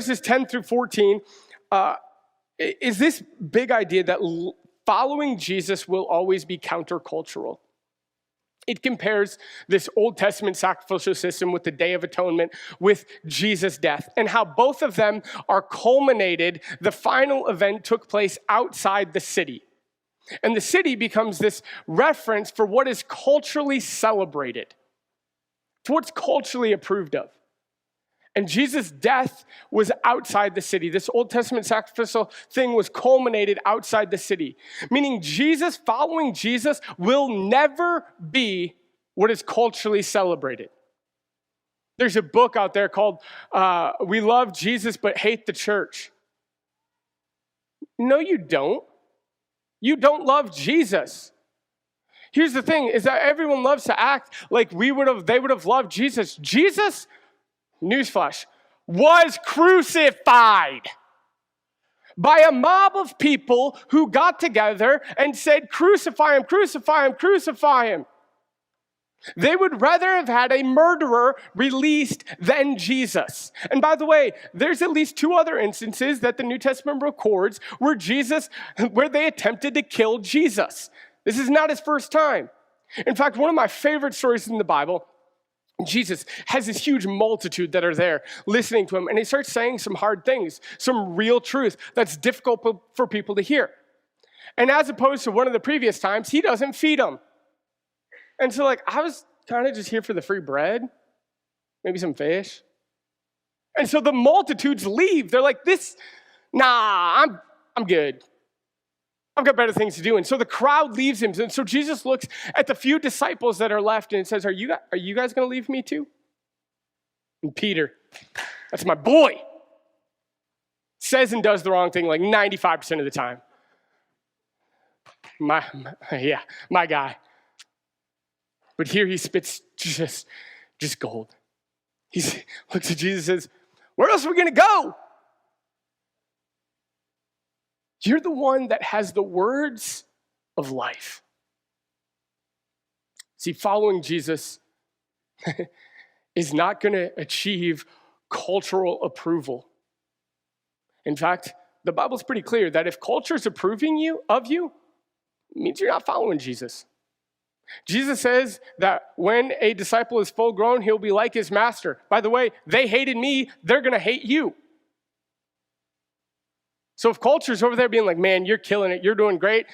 verses 10 through 14 is this big idea that following Jesus will always be countercultural. It compares this Old Testament sacrificial system with the Day of Atonement with Jesus' death, and how both of them are culminated. The final event took place outside the city. And the city becomes this reference for what is culturally celebrated, for what's culturally approved of. And Jesus' death was outside the city. This Old Testament sacrificial thing was culminated outside the city, meaning following Jesus will never be what is culturally celebrated. There's a book out there called We Love Jesus But Hate the Church. No, you don't. You don't love Jesus. Here's the thing, is that everyone loves to act like they would have loved Jesus. Jesus, newsflash, was crucified by a mob of people who got together and said, crucify him, crucify him, crucify him. They would rather have had a murderer released than Jesus. And by the way, there's at least 2 other instances that the New Testament records where they attempted to kill Jesus. This is not his first time. In fact, one of my favorite stories in the Bible, Jesus has this huge multitude that are there listening to him, and he starts saying some hard things, some real truth that's difficult for people to hear. And as opposed to one of the previous times, he doesn't feed them. And so I was kind of just here for the free bread, maybe some fish. And so the multitudes leave. They're like, I'm good. I've got better things to do. And so the crowd leaves him. And so Jesus looks at the few disciples that are left and says, are you guys going to leave me too? And Peter, that's my boy, says and does the wrong thing 95% of the time. My guy. But here he spits just gold. He looks at Jesus and says, where else are we going to go? You're the one that has the words of life. See, following Jesus is not going to achieve cultural approval. In fact, the Bible's pretty clear that if culture's approving of you, it means you're not following Jesus. Jesus says that when a disciple is full grown, he'll be like his master. By the way, they hated me, they're going to hate you. So if culture's over there being like, man, you're killing it, you're doing great,